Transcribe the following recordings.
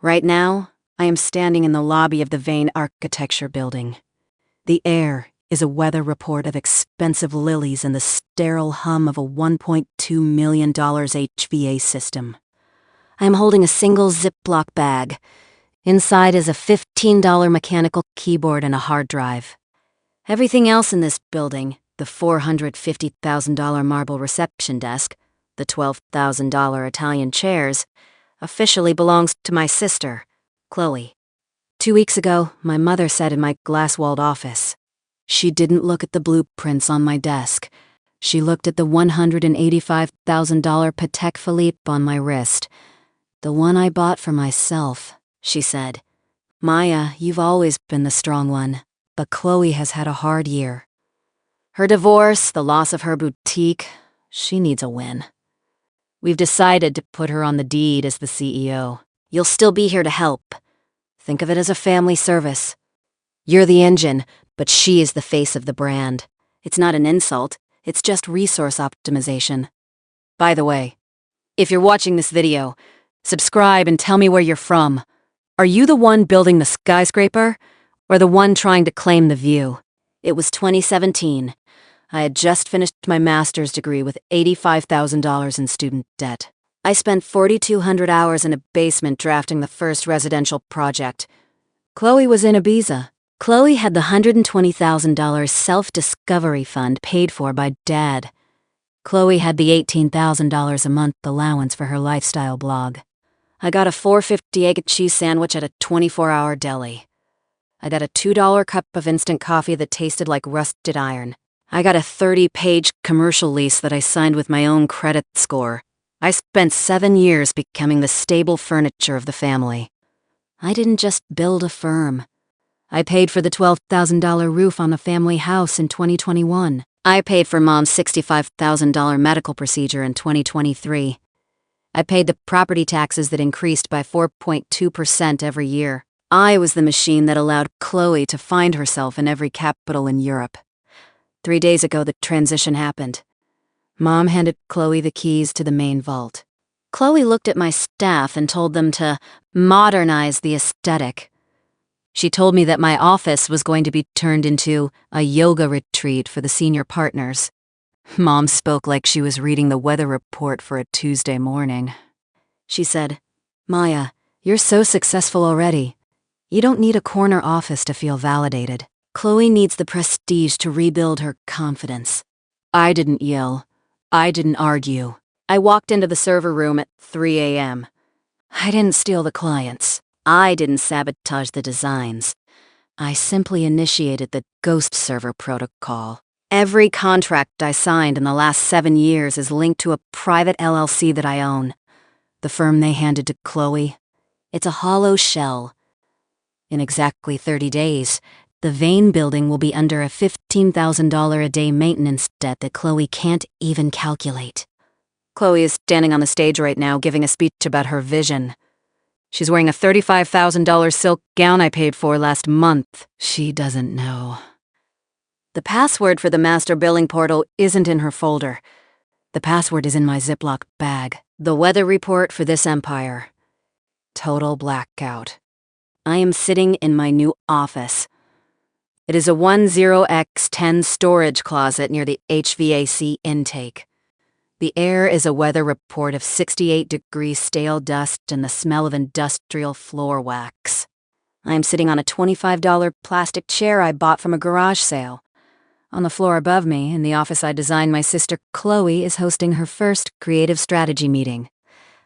Right now, I am standing in the lobby of the Vane Architecture Building. The air is a weather report of expensive lilies and the sterile hum of a $1.2 million HVA system. I am holding a single Ziploc bag. Inside is a $15 mechanical keyboard and a hard drive. Everything else in this building, the $450,000 marble reception desk, the $12,000 Italian chairs, officially belongs to my sister, Chloe. 2 weeks ago, my mother said in my glass-walled office. She didn't look at the blueprints on my desk. She looked at the $185,000 Patek Philippe on my wrist. The one I bought for myself, she said. Maya, you've always been the strong one, but Chloe has had a hard year. Her divorce, the loss of her boutique, she needs a win. We've decided to put her on the deed as the CEO. You'll still be here to help. Think of it as a family service. You're the engine, but she is the face of the brand. It's not an insult, it's just resource optimization. By the way, if you're watching this video, subscribe and tell me where you're from. Are you the one building the skyscraper, or the one trying to claim the view? It was 2017. I had just finished my master's degree with $85,000 in student debt. I spent 4,200 hours in a basement drafting the first residential project. Chloe was in Ibiza. Chloe had the $120,000 self-discovery fund paid for by Dad. Chloe had the $18,000 a month allowance for her lifestyle blog. I got a $4.50 egg and cheese sandwich at a 24-hour deli. I got a $2 cup of instant coffee that tasted like rusted iron. I got a 30-page commercial lease that I signed with my own credit score. I spent 7 years becoming the stable furniture of the family. I didn't just build a firm. I paid for the $12,000 roof on the family house in 2021. I paid for Mom's $65,000 medical procedure in 2023. I paid the property taxes that increased by 4.2% every year. I was the machine that allowed Chloe to find herself in every capital in Europe. 3 days ago, the transition happened. Mom handed Chloe the keys to the main vault. Chloe looked at my staff and told them to modernize the aesthetic. She told me that my office was going to be turned into a yoga retreat for the senior partners. Mom spoke like she was reading the weather report for a Tuesday morning. She said, Maya, you're so successful already. You don't need a corner office to feel validated. Chloe needs the prestige to rebuild her confidence. I didn't yell. I didn't argue. I walked into the server room at 3 a.m. I didn't steal the clients. I didn't sabotage the designs. I simply initiated the ghost server protocol. Every contract I signed in the last 7 years is linked to a private LLC that I own. The firm they handed to Chloe. It's a hollow shell. In exactly 30 days, the Vane building will be under a $15,000 a day maintenance debt that Chloe can't even calculate. Chloe is standing on the stage right now giving a speech about her vision. She's wearing a $35,000 silk gown I paid for last month. She doesn't know. The password for the master billing portal isn't in her folder. The password is in my Ziploc bag. The weather report for this empire. Total blackout. I am sitting in my new office. It is a 10x10 storage closet near the HVAC intake. The air is a weather report of 68 degrees stale dust and the smell of industrial floor wax. I am sitting on a $25 plastic chair I bought from a garage sale. On the floor above me, in the office I designed, my sister Chloe is hosting her first creative strategy meeting.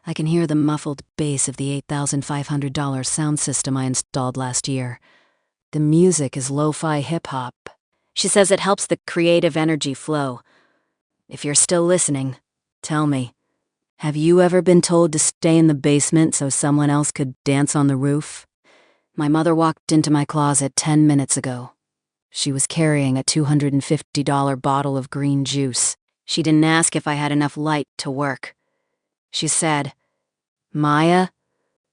I can hear the muffled bass of the $8,500 sound system I installed last year. The music is lo-fi hip-hop. She says it helps the creative energy flow. If you're still listening, tell me, have you ever been told to stay in the basement so someone else could dance on the roof? My mother walked into my closet 10 minutes ago. She was carrying a $250 bottle of green juice. She didn't ask if I had enough light to work. She said, Maya,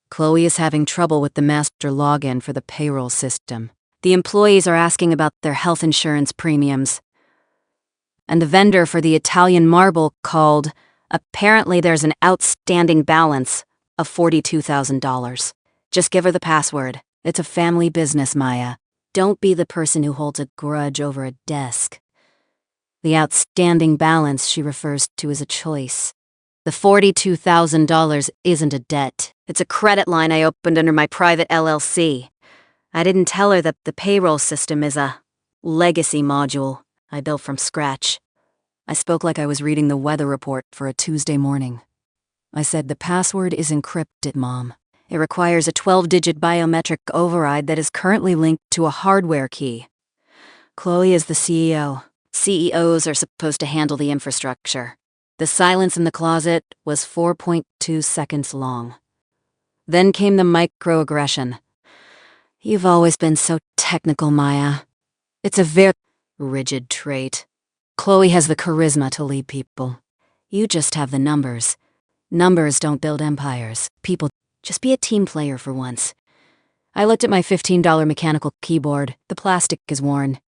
Chloe is having trouble with the master login for the payroll system. The employees are asking about their health insurance premiums. And the vendor for the Italian marble called. Apparently there's an outstanding balance of $42,000. Just give her the password. It's a family business, Maya. Don't be the person who holds a grudge over a desk. The outstanding balance she refers to as a choice. The $42,000 isn't a debt. It's a credit line I opened under my private LLC. I didn't tell her that the payroll system is a legacy module I built from scratch. I spoke like I was reading the weather report for a Tuesday morning. I said, the password is encrypted, Mom. It requires a 12-digit biometric override that is currently linked to a hardware key. Chloe is the CEO. CEOs are supposed to handle the infrastructure. The silence in the closet was 4.2 seconds long. Then came the microaggression. You've always been so technical, Maya. It's a very rigid trait. Chloe has the charisma to lead people. You just have the numbers. Numbers don't build empires. People, just be a team player for once. I looked at my $15 mechanical keyboard. The plastic is worn.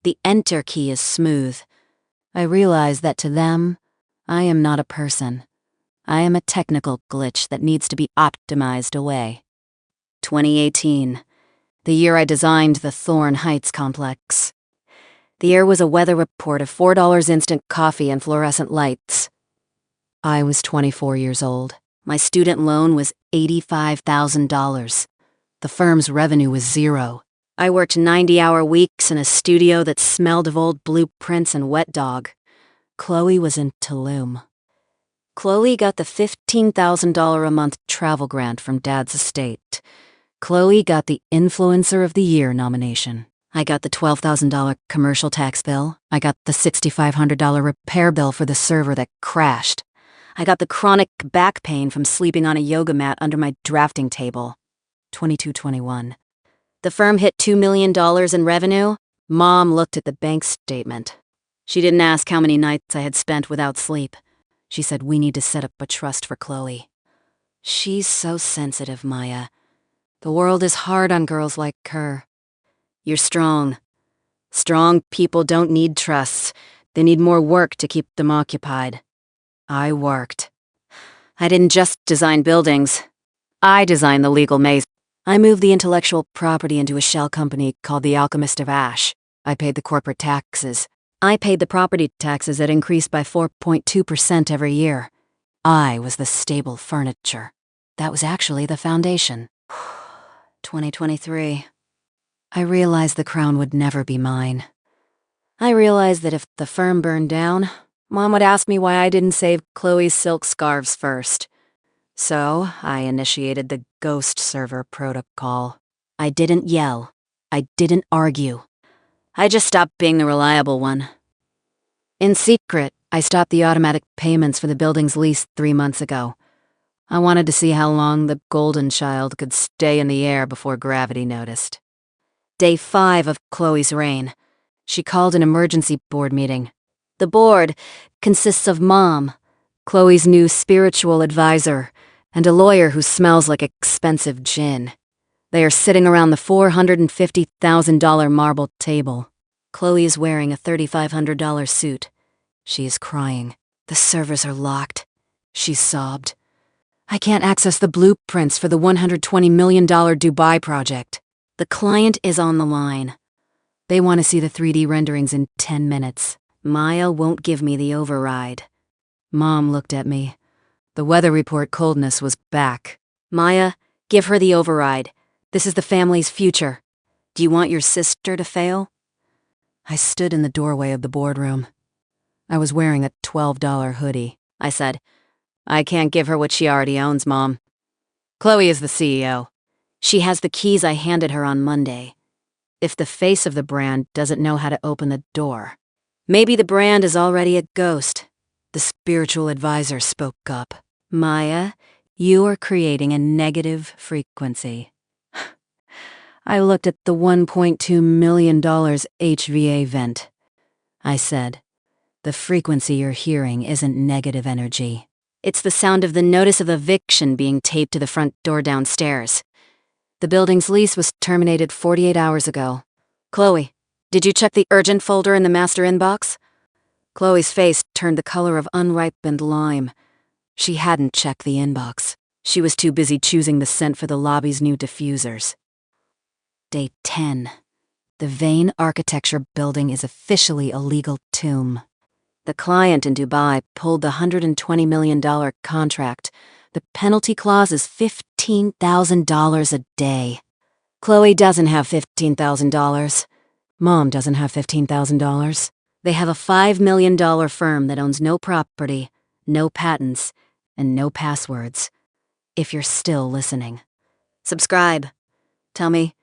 The enter key is smooth. I realize that to them, I am not a person. I am a technical glitch that needs to be optimized away. 2018, the year I designed the Thorn Heights complex. The year was a weather report of $4 instant coffee and fluorescent lights. I was 24 years old. My student loan was $85,000. The firm's revenue was zero. I worked 90-hour weeks in a studio that smelled of old blueprints and wet dog. Chloe was in Tulum. Chloe got the $15,000 a month travel grant from Dad's estate. Chloe got the Influencer of the Year nomination. I got the $12,000 commercial tax bill. I got the $6,500 repair bill for the server that crashed. I got the chronic back pain from sleeping on a yoga mat under my drafting table. 2221. The firm hit $2 million in revenue. Mom looked at the bank statement. She didn't ask how many nights I had spent without sleep. She said, we need to set up a trust for Chloe. She's so sensitive, Maya. The world is hard on girls like her. You're strong. Strong people don't need trusts. They need more work to keep them occupied. I worked. I didn't just design buildings. I designed the legal maze. I moved the intellectual property into a shell company called the Alchemist of Ash. I paid the corporate taxes. I paid the property taxes that increased by 4.2% every year. I was the stable furniture. That was actually the foundation. 2023. I realized the crown would never be mine. I realized that if the firm burned down, Mom would ask me why I didn't save Chloe's silk scarves first. So I initiated the ghost server protocol. I didn't yell. I didn't argue. I just stopped being the reliable one. In secret, I stopped the automatic payments for the building's lease 3 months ago. I wanted to see how long the golden child could stay in the air before gravity noticed. Day 5 of Chloe's reign. She called an emergency board meeting. The board consists of Mom, Chloe's new spiritual advisor, and a lawyer who smells like expensive gin. They are sitting around the $450,000 marble table. Chloe is wearing a $3,500 suit. She is crying. The servers are locked. She sobbed. I can't access the blueprints for the $120 million Dubai project. The client is on the line. They want to see the 3D renderings in 10 minutes. Maya won't give me the override. Mom looked at me. The weather report coldness was back. Maya, give her the override. This is the family's future. Do you want your sister to fail? I stood in the doorway of the boardroom. I was wearing a $12 hoodie. I said, I can't give her what she already owns, Mom. Chloe is the CEO. She has the keys I handed her on Monday. If the face of the brand doesn't know how to open the door, maybe the brand is already a ghost. The spiritual advisor spoke up. Maya, you are creating a negative frequency. I looked at the $1.2 million HVA vent. I said, the frequency you're hearing isn't negative energy. It's the sound of the notice of eviction being taped to the front door downstairs. The building's lease was terminated 48 hours ago. Chloe, did you check the urgent folder in the master inbox? Chloe's face turned the color of unripened lime. She hadn't checked the inbox. She was too busy choosing the scent for the lobby's new diffusers. Day 10. The Vane Architecture Building is officially a legal tomb. The client in Dubai pulled the $120 million contract. The penalty clause is $15,000 a day. Chloe doesn't have $15,000. Mom doesn't have $15,000. They have a $5 million firm that owns no property, no patents, and no passwords. If you're still listening. Subscribe. Tell me,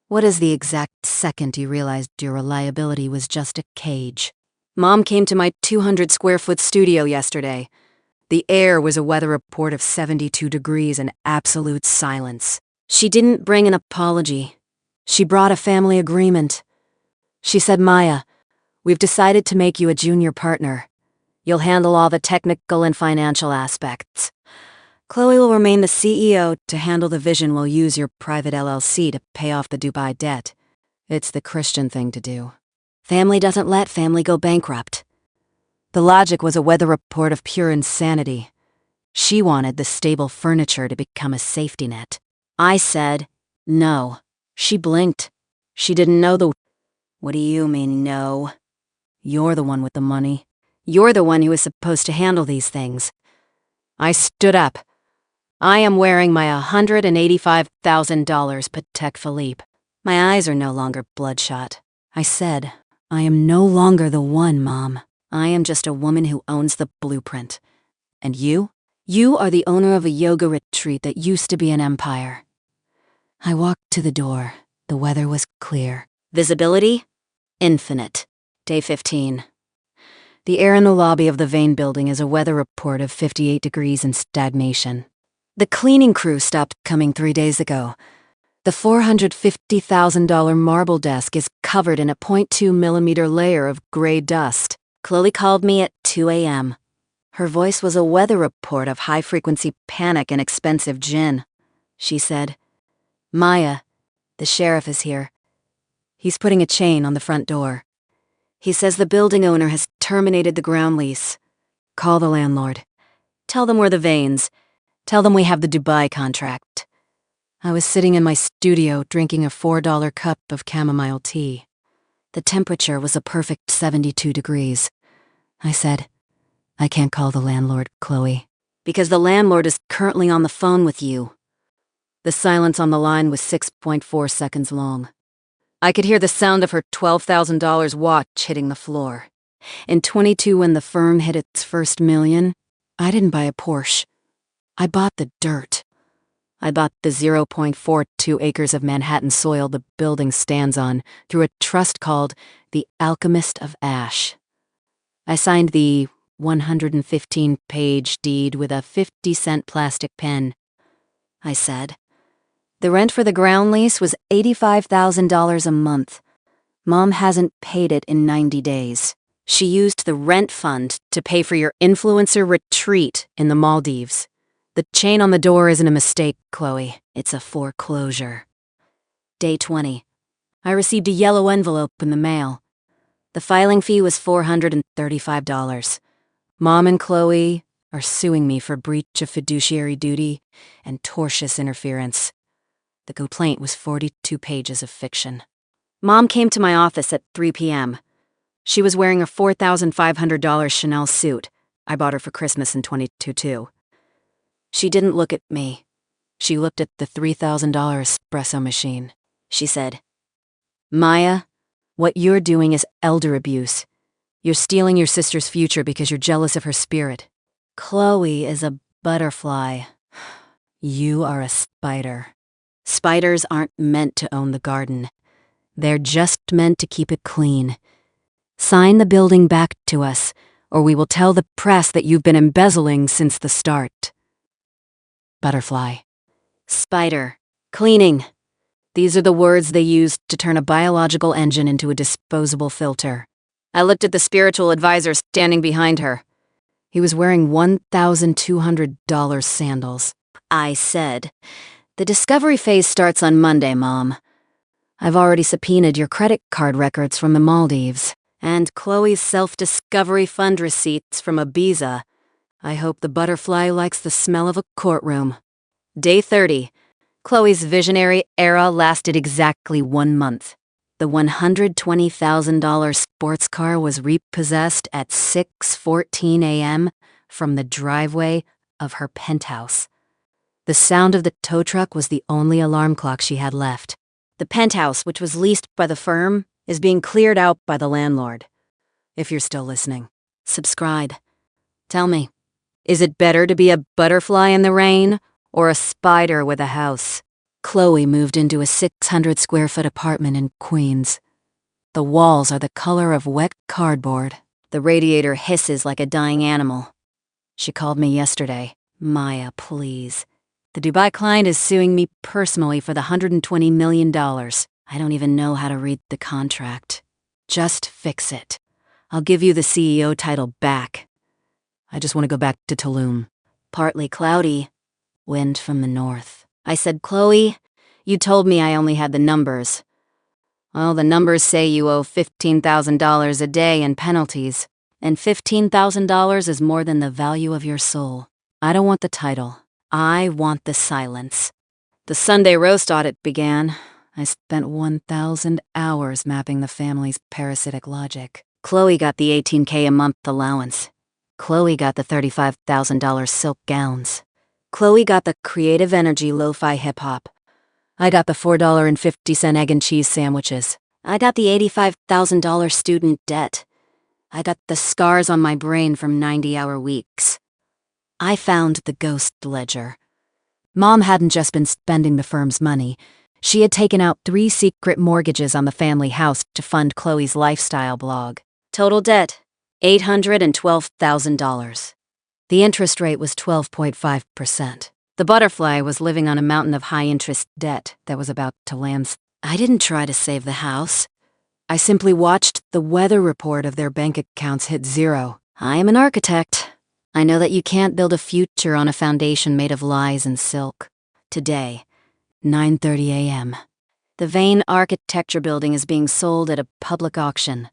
what is the exact second you realized your reliability was just a cage? Mom came to my 200-square-foot studio yesterday. The air was a weather report of 72 degrees and absolute silence. She didn't bring an apology. She brought a family agreement. She said, Maya, we've decided to make you a junior partner. You'll handle all the technical and financial aspects. Chloe will remain the CEO to handle the vision. We'll use your private LLC to pay off the Dubai debt. It's the Christian thing to do. Family doesn't let family go bankrupt. The logic was a weather report of pure insanity. She wanted the stable furniture to become a safety net. I said, no. She blinked. She didn't know the... What do you mean, no? You're the one with the money. You're the one who is supposed to handle these things. I stood up. I am wearing my $185,000 Patek Philippe. My eyes are no longer bloodshot. I said, I am no longer the one, Mom. I am just a woman who owns the blueprint. And you? You are the owner of a yoga retreat that used to be an empire. I walked to the door. The weather was clear. Visibility? Infinite. Day 15. The air in the lobby of the Vane building is a weather report of 58 degrees and stagnation. The cleaning crew stopped coming 3 days ago. The $450,000 marble desk is covered in a 0.2 millimeter layer of gray dust. Chloe called me at 2 a.m. Her voice was a weather report of high-frequency panic and expensive gin. She said, Maya, the sheriff is here. He's putting a chain on the front door. He says the building owner has terminated the ground lease. Call the landlord. Tell them we're the Vanes. Tell them we have the Dubai contract. I was sitting in my studio drinking a $4 cup of chamomile tea. The temperature was a perfect 72 degrees. I said, I can't call the landlord, Chloe. Because the landlord is currently on the phone with you. The silence on the line was 6.4 seconds long. I could hear the sound of her $12,000 watch hitting the floor. In 22, when the firm hit its first million, I didn't buy a Porsche. I bought the dirt. I bought the 0.42 acres of Manhattan soil the building stands on through a trust called the Alchemist of Ash. I signed the 115-page deed with a 50-cent plastic pen. I said, the rent for the ground lease was $85,000 a month. Mom hasn't paid it in 90 days. She used the rent fund to pay for your influencer retreat in the Maldives. The chain on the door isn't a mistake, Chloe. It's a foreclosure. Day 20. I received a yellow envelope in the mail. The filing fee was $435. Mom and Chloe are suing me for breach of fiduciary duty and tortious interference. The complaint was 42 pages of fiction. Mom came to my office at 3 p.m. She was wearing a $4,500 Chanel suit. I bought her for Christmas in 2022. She didn't look at me. She looked at the $3,000 espresso machine. She said, Maya, what you're doing is elder abuse. You're stealing your sister's future because you're jealous of her spirit. Chloe is a butterfly. You are a spider. Spiders aren't meant to own the garden. They're just meant to keep it clean. Sign the building back to us, or we will tell the press that you've been embezzling since the start. Butterfly. Spider. Cleaning. These are the words they used to turn a biological engine into a disposable filter. I looked at the spiritual advisor standing behind her. He was wearing $1,200 sandals. I said, the discovery phase starts on Monday, Mom. I've already subpoenaed your credit card records from the Maldives and Chloe's self-discovery fund receipts from Ibiza. I hope the butterfly likes the smell of a courtroom. Day 30. Chloe's visionary era lasted exactly 1 month. The $120,000 sports car was repossessed at 6:14 a.m. from the driveway of her penthouse. The sound of the tow truck was the only alarm clock she had left. The penthouse, which was leased by the firm, is being cleared out by the landlord. If you're still listening, subscribe. Tell me, is it better to be a butterfly in the rain or a spider with a house? Chloe moved into a 600-square-foot apartment in Queens. The walls are the color of wet cardboard. The radiator hisses like a dying animal. She called me yesterday. Maya, please. The Dubai client is suing me personally for the $120 million. I don't even know how to read the contract. Just fix it. I'll give you the CEO title back. I just want to go back to Tulum. Partly cloudy. Wind from the north. I said, Chloe, you told me I only had the numbers. Well, the numbers say you owe $15,000 a day in penalties, and $15,000 is more than the value of your soul. I don't want the title. I want the silence. The Sunday roast audit began. I spent 1,000 hours mapping the family's parasitic logic. Chloe got the $18K a month allowance. Chloe got the $35,000 silk gowns. Chloe got the creative energy lo-fi hip-hop. I got the $4.50 egg and cheese sandwiches. I got the $85,000 student debt. I got the scars on my brain from 90-hour weeks. I found the ghost ledger. Mom hadn't just been spending the firm's money. She had taken out 3 secret mortgages on the family house to fund Chloe's lifestyle blog. Total debt, $812,000. The interest rate was 12.5%. The butterfly was living on a mountain of high-interest debt that was about to land. I didn't try to save the house. I simply watched the weather report of their bank accounts hit zero. I am an architect. I know that you can't build a future on a foundation made of lies and silk. Today, 9:30 a.m. The Vane Architecture building is being sold at a public auction.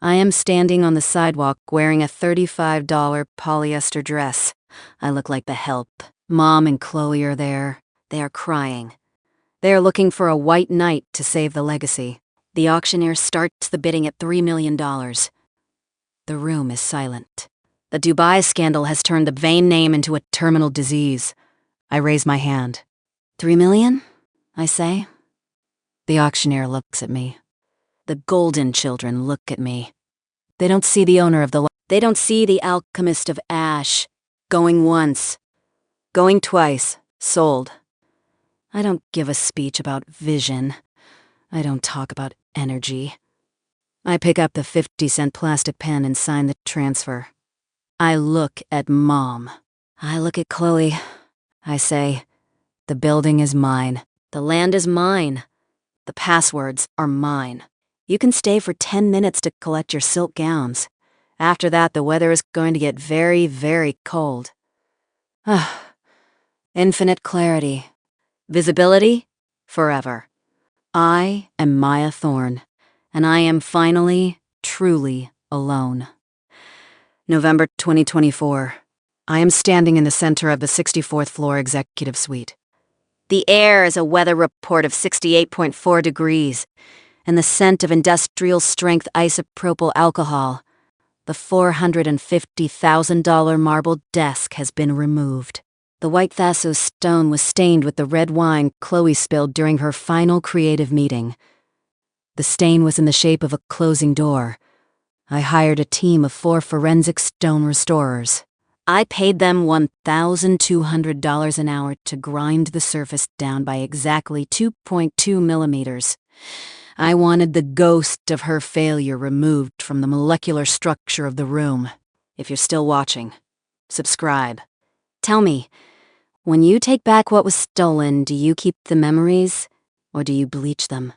I am standing on the sidewalk wearing a $35 polyester dress. I look like the help. Mom and Chloe are there. They are crying. They are looking for a white knight to save the legacy. The auctioneer starts the bidding at $3 million. The room is silent. The Dubai scandal has turned the Vane name into a terminal disease. I raise my hand. $3 million? I say. The auctioneer looks at me. The golden children look at me. They don't see the owner of the... They don't see the alchemist of ash. Going once. Going twice. Sold. I don't give a speech about vision. I don't talk about energy. I pick up the 50-cent plastic pen and sign the transfer. I look at Mom. I look at Chloe. I say, the building is mine. The land is mine. The passwords are mine. You can stay for 10 minutes to collect your silk gowns. After that, the weather is going to get very, very cold. Infinite clarity. Visibility? Forever. I am Maya Thorne, and I am finally, truly alone. November 2024. I am standing in the center of the 64th floor executive suite. The air is a weather report of 68.4 degrees, and the scent of industrial-strength isopropyl alcohol. The $450,000 marble desk has been removed. The white Thasos stone was stained with the red wine Chloe spilled during her final creative meeting. The stain was in the shape of a closing door. I hired a team of 4 forensic stone restorers. I paid them $1,200 an hour to grind the surface down by exactly 2.2 millimeters. I wanted the ghost of her failure removed from the molecular structure of the room. If you're still watching, subscribe. Tell me, when you take back what was stolen, do you keep the memories, or do you bleach them?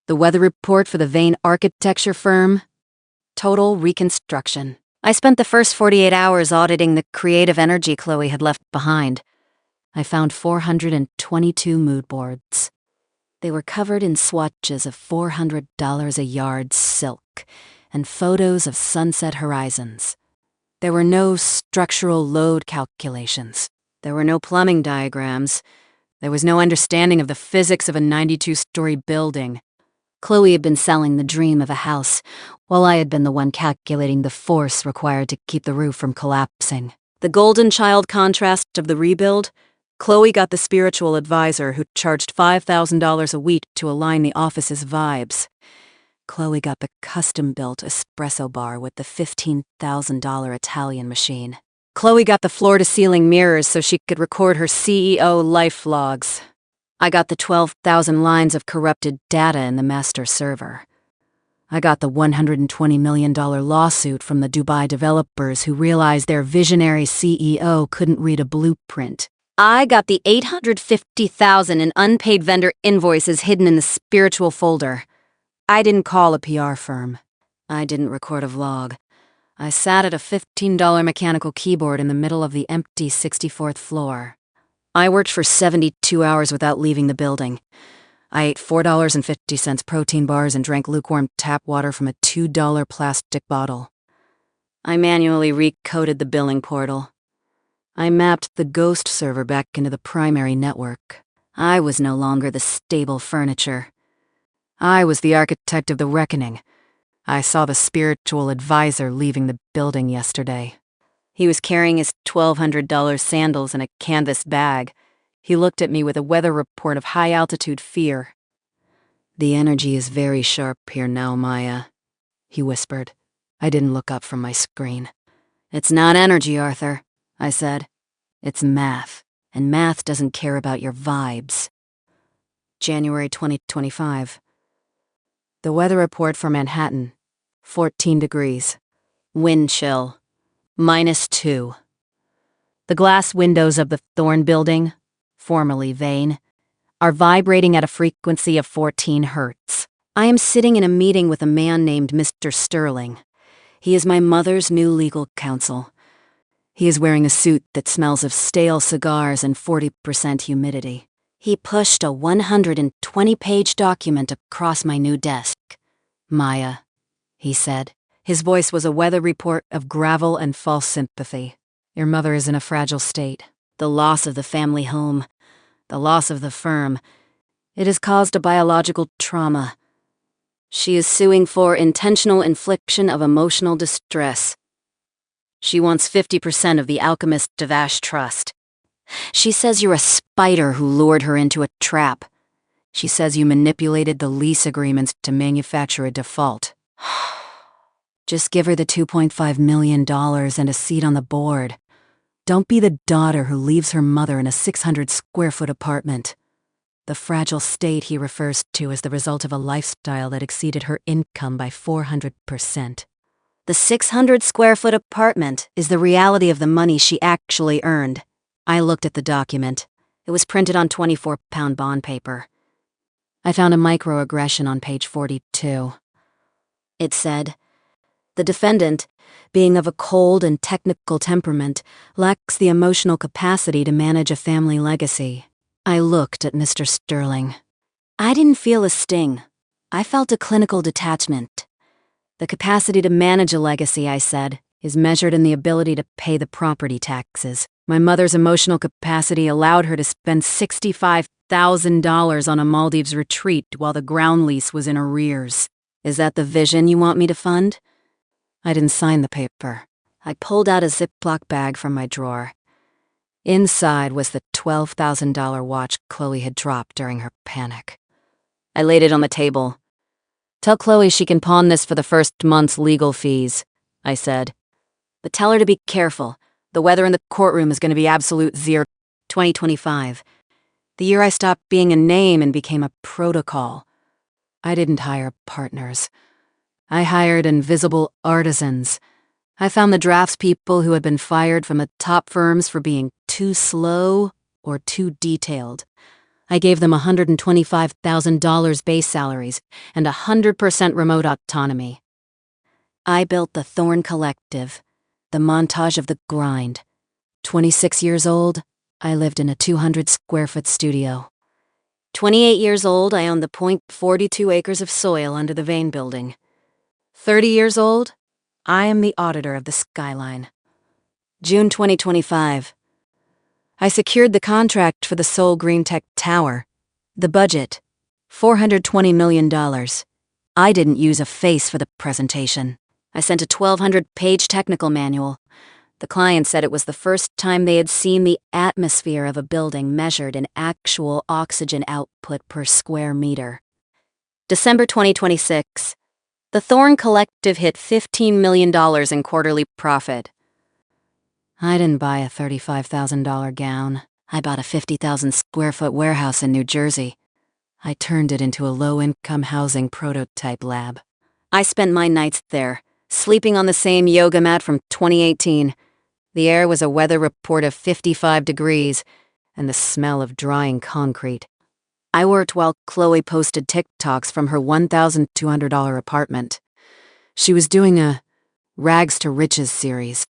The weather report for the Vane Architecture firm? Total reconstruction. I spent the first 48 hours auditing the creative energy Chloe had left behind. I found 422 mood boards. They were covered in swatches of $400 a yard silk and photos of sunset horizons. There were no structural load calculations. There were no plumbing diagrams. There was no understanding of the physics of a 92-story building. Chloe had been selling the dream of a house, while I had been the one calculating the force required to keep the roof from collapsing. The golden child contrast of the rebuild, Chloe got the spiritual advisor who charged $5,000 a week to align the office's vibes. Chloe got the custom-built espresso bar with the $15,000 Italian machine. Chloe got the floor-to-ceiling mirrors so she could record her CEO life logs. I got the 12,000 lines of corrupted data in the master server. I got the $120 million lawsuit from the Dubai developers who realized their visionary CEO couldn't read a blueprint. I got the $850,000 in unpaid vendor invoices hidden in the spiritual folder. I didn't call a PR firm. I didn't record a vlog. I sat at a $15 mechanical keyboard in the middle of the empty 64th floor. I worked for 72 hours without leaving the building. I ate $4.50 protein bars and drank lukewarm tap water from a $2 plastic bottle. I manually recoded the billing portal. I mapped the ghost server back into the primary network. I was no longer the stable furniture. I was the architect of the reckoning. I saw the spiritual advisor leaving the building yesterday. He was carrying his $1,200 sandals in a canvas bag. He looked at me with a weather report of high-altitude fear. "The energy is very sharp here now, Maya," he whispered. I didn't look up from my screen. "It's not energy, Arthur," I said. "It's math, and math doesn't care about your vibes." January 2025. The weather report for Manhattan, 14 degrees. Wind chill, -2. The glass windows of the Thorn building, formerly Vane, are vibrating at a frequency of 14 hertz. I am sitting in a meeting with a man named Mr. Sterling. He is my mother's new legal counsel. He is wearing a suit that smells of stale cigars and 40% humidity. He pushed a 120-page document across my new desk. "Maya," he said. His voice was a weather report of gravel and false sympathy. "Your mother is in a fragile state. The loss of the family home, the loss of the firm, it has caused a biological trauma. She is suing for intentional infliction of emotional distress. She wants 50% of the Alchemist of Ash Trust. She says you're a spider who lured her into a trap. She says you manipulated the lease agreements to manufacture a default. Just give her the $2.5 million and a seat on the board. Don't be the daughter who leaves her mother in a 600-square-foot apartment." The fragile state he refers to is the result of a lifestyle that exceeded her income by 400%. The 600-square-foot apartment is the reality of the money she actually earned. I looked at the document. It was printed on 24-pound bond paper. I found a microaggression on page 42. It said, "The defendant, being of a cold and technical temperament, lacks the emotional capacity to manage a family legacy." I looked at Mr. Sterling. I didn't feel a sting. I felt a clinical detachment. "The capacity to manage a legacy," I said, "is measured in the ability to pay the property taxes. My mother's emotional capacity allowed her to spend $65,000 on a Maldives retreat while the ground lease was in arrears. Is that the vision you want me to fund?" I didn't sign the paper. I pulled out a Ziploc bag from my drawer. Inside was the $12,000 watch Chloe had dropped during her panic. I laid it on the table. "Tell Chloe she can pawn this for the first month's legal fees," I said. "But tell her to be careful. The weather in the courtroom is going to be absolute zero." 2025. The year I stopped being a name and became a protocol. I didn't hire partners. I hired invisible artisans. I found the draftspeople who had been fired from the top firms for being too slow or too detailed. I gave them $125,000 base salaries and 100% remote autonomy. I built the Thorn Collective, the montage of the grind. 26 years old, I lived in a 200-square-foot studio. 28 years old, I owned the .42 acres of soil under the Vane building. 30 years old, I am the auditor of the skyline. June 2025. I secured the contract for the Seoul Green Tech Tower. The budget, $420 million. I didn't use a face for the presentation. I sent a 1,200-page technical manual. The client said it was the first time they had seen the atmosphere of a building measured in actual oxygen output per square meter. December 2026. The Thorn Collective hit $15 million in quarterly profit. I didn't buy a $35,000 gown. I bought a 50,000 square foot warehouse in New Jersey. I turned it into a low-income housing prototype lab. I spent my nights there, sleeping on the same yoga mat from 2018. The air was a weather report of 55 degrees, and the smell of drying concrete. I worked while Chloe posted TikToks from her $1,200 apartment. She was doing a Rags to Riches series.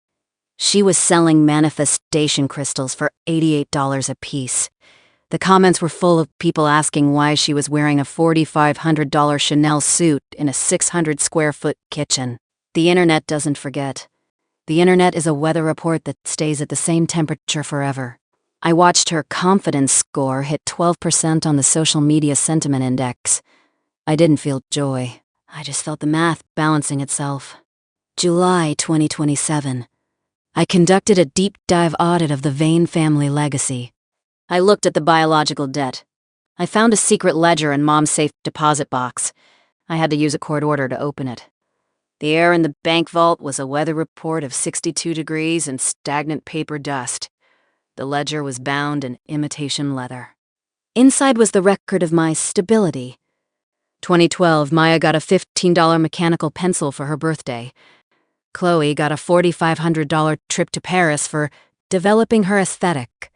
She was selling manifestation crystals for $88 a piece. The comments were full of people asking why she was wearing a $4,500 Chanel suit in a 600-square-foot kitchen. The internet doesn't forget. The internet is a weather report that stays at the same temperature forever. I watched her confidence score hit 12% on the social media sentiment index. I didn't feel joy. I just felt the math balancing itself. July 2027. I conducted a deep dive audit of the Vane family legacy. I looked at the biological debt. I found a secret ledger in Mom's safe deposit box. I had to use a court order to open it. The air in the bank vault was a weather report of 62 degrees and stagnant paper dust. The ledger was bound in imitation leather. Inside was the record of my stability. 2012, Maya got a $15 mechanical pencil for her birthday. Chloe got a $4,500 trip to Paris for developing her aesthetic.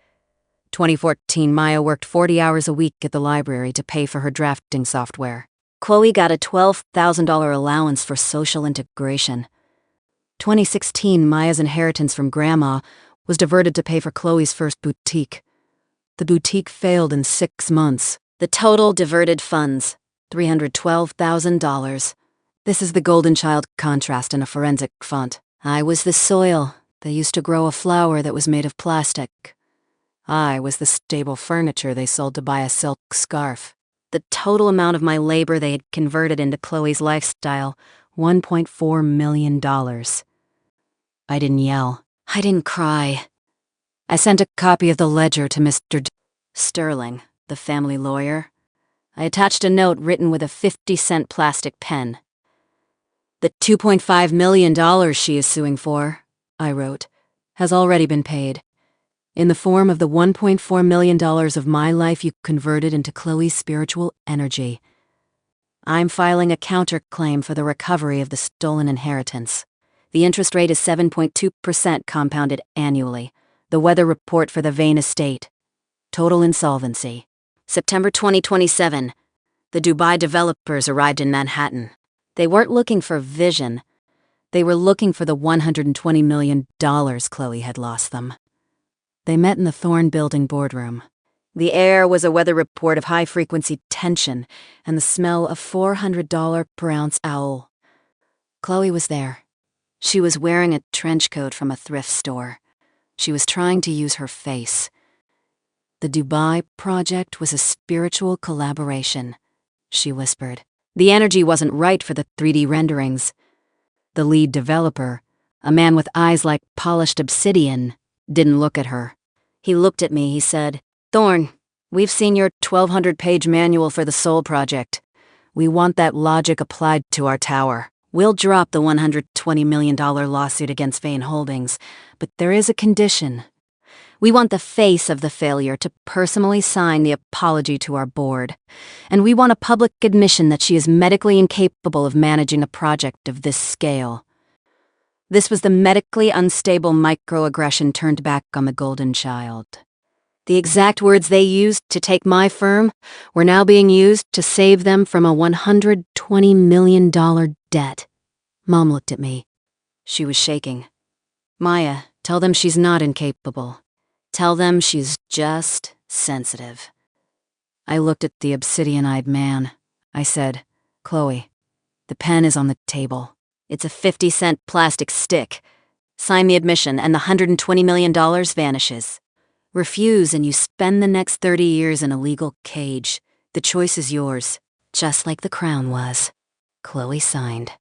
2014, Maya worked 40 hours a week at the library to pay for her drafting software. Chloe got a $12,000 allowance for social integration. 2016, Maya's inheritance from Grandma was diverted to pay for Chloe's first boutique. The boutique failed in 6 months. The total diverted funds, $312,000. This is the Golden Child contrast in a forensic font. I was the soil that used to grow a flower that was made of plastic. I was the stable furniture they sold to buy a silk scarf. The total amount of my labor they had converted into Chloe's lifestyle, $1.4 million. I didn't yell. I didn't cry. I sent a copy of the ledger to Mr. Sterling, the family lawyer. I attached a note written with a 50-cent plastic pen. The $2.5 million she is suing for, I wrote, has already been paid. In the form of the $1.4 million of my life you converted into Chloe's spiritual energy. I'm filing a counterclaim for the recovery of the stolen inheritance. The interest rate is 7.2% compounded annually. The weather report for the Vane estate. Total insolvency. September 2027. The Dubai developers arrived in Manhattan. They weren't looking for vision. They were looking for the $120 million Chloe had lost them. They met in the Thorn Building boardroom. The air was a weather report of high-frequency tension and the smell of $400 per ounce owl. Chloe was there. She was wearing a trench coat from a thrift store. She was trying to use her face. The Dubai project was a spiritual collaboration, she whispered. The energy wasn't right for the 3D renderings. The lead developer, a man with eyes like polished obsidian, didn't look at her. He looked at me, he said, "Thorn, we've seen your 1,200-page manual for the Soul Project. We want that logic applied to our tower. We'll drop the $120 million lawsuit against Vane Holdings, but there is a condition. We want the face of the failure to personally sign the apology to our board, and we want a public admission that she is medically incapable of managing a project of this scale." This was the medically unstable microaggression turned back on the Golden Child. The exact words they used to take my firm were now being used to save them from a $120 million debt. Mom looked at me. She was shaking. "Maya, tell them she's not incapable. Tell them she's just sensitive." I looked at the obsidian-eyed man. I said, "Chloe, the pen is on the table. It's a 50-cent plastic stick. Sign the admission and the $120 million vanishes." Refuse and you spend the next 30 years in a legal cage. The choice is yours, just like the crown was. Chloe signed.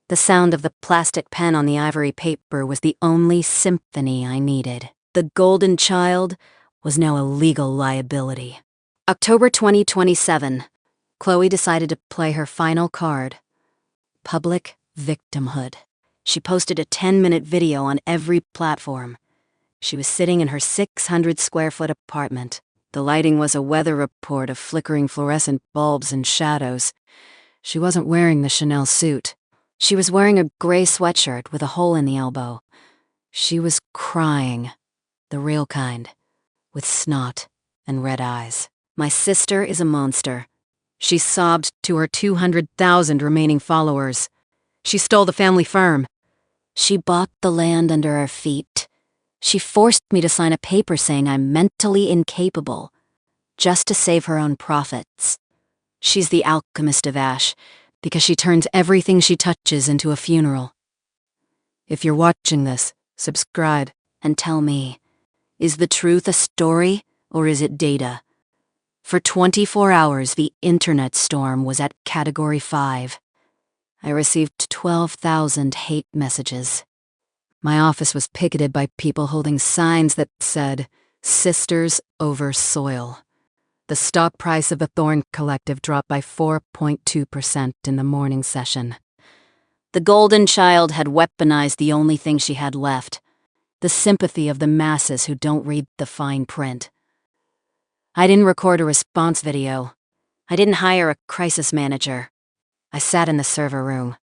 The sound of the plastic pen on the ivory paper was the only symphony I needed. The golden child was now a legal liability. October 2027. Chloe decided to play her final card. Public victimhood. She posted a 10-minute video on every platform. She was sitting in her 600-square-foot apartment. The lighting was a weather report of flickering fluorescent bulbs and shadows. She wasn't wearing the Chanel suit. She was wearing a gray sweatshirt with a hole in the elbow. She was crying, the real kind, with snot and red eyes. My sister is a monster. She sobbed to her 200,000 remaining followers. She stole the family firm. She bought the land under our feet. She forced me to sign a paper saying I'm mentally incapable, just to save her own profits. She's the alchemist of ash, because she turns everything she touches into a funeral. If you're watching this, subscribe and tell me, is the truth a story or is it data? For 24 hours, the internet storm was at Category 5. I received 12,000 hate messages. My office was picketed by people holding signs that said, "Sisters over soil." The stock price of the Thorn Collective dropped by 4.2% in the morning session. The golden child had weaponized the only thing she had left, the sympathy of the masses who don't read the fine print. I didn't record a response video. I didn't hire a crisis manager. I sat in the server room.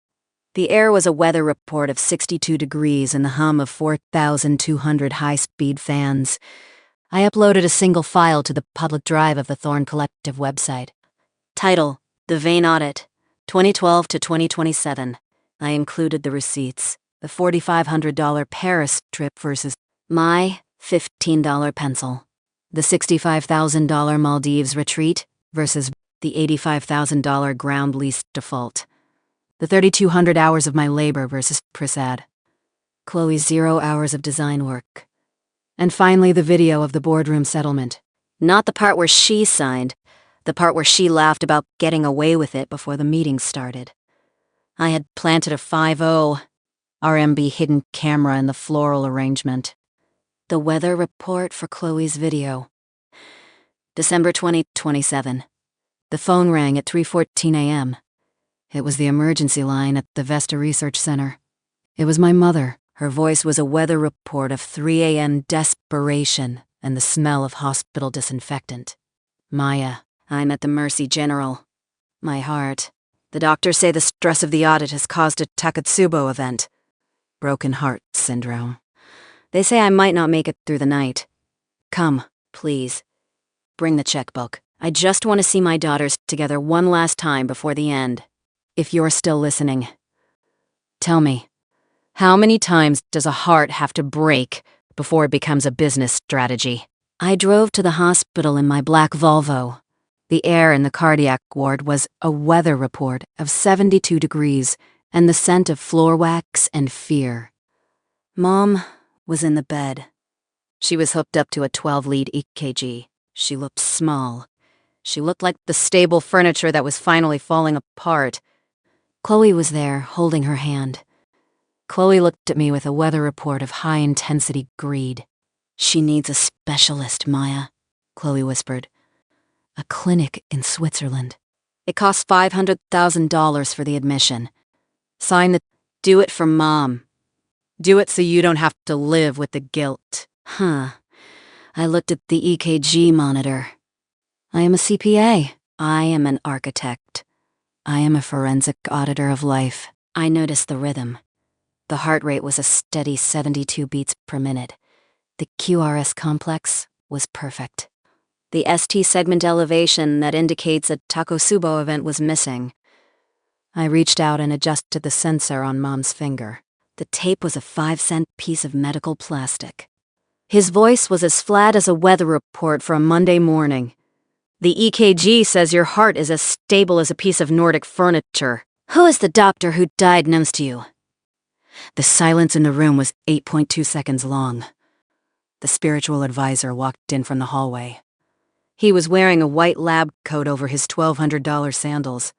The air was a weather report of 62 degrees and the hum of 4,200 high-speed fans. I uploaded a single file to the public drive of the Thorn Collective website. Title: The Vane Audit, 2012 to 2027. I included the receipts. The $4,500 Paris trip versus my $15 pencil. The $65,000 Maldives retreat versus the $85,000 ground lease default. The 3,200 hours of my labor versus Prasad. Chloe's 0 hours of design work. And finally the video of the boardroom settlement. Not the part where she signed, the part where she laughed about getting away with it before the meeting started. I had planted a 5.0 RMB hidden camera in the floral arrangement. The weather report for Chloe's video. December 2027. The phone rang at 3:14 a.m. It was the emergency line at the Vesta Research Center. It was my mother. Her voice was a weather report of 3 a.m. desperation and the smell of hospital disinfectant. Maya, I'm at the Mercy General. My heart. The doctors say the stress of the audit has caused a Takotsubo event. Broken heart syndrome. They say I might not make it through the night. Come, please. Bring the checkbook. I just want to see my daughters together one last time before the end. If you're still listening. Tell me, how many times does a heart have to break before it becomes a business strategy? I drove to the hospital in my black Volvo. The air in the cardiac ward was a weather report of 72 degrees and the scent of floor wax and fear. Mom was in the bed. She was hooked up to a 12-lead EKG. She looked small. She looked like the stable furniture that was finally falling apart. Chloe was there, holding her hand. Chloe looked at me with a weather report of high-intensity greed. She needs a specialist, Maya, Chloe whispered. A clinic in Switzerland. It costs $500,000 for the admission. Sign the... Do it for Mom. Do it so you don't have to live with the guilt. Huh. I looked at the EKG monitor. I am a CPA. I am an architect. I am a forensic auditor of life. I noticed the rhythm. The heart rate was a steady 72 beats per minute. The QRS complex was perfect. The ST segment elevation that indicates a Takotsubo event was missing. I reached out and adjusted the sensor on Mom's finger. The tape was a 5-cent piece of medical plastic. His voice was as flat as a weather report for a Monday morning. The EKG says your heart is as stable as a piece of Nordic furniture. Who is the doctor who diagnosed you? The silence in the room was 8.2 seconds long. The spiritual advisor walked in from the hallway. He was wearing a white lab coat over his $1,200 sandals.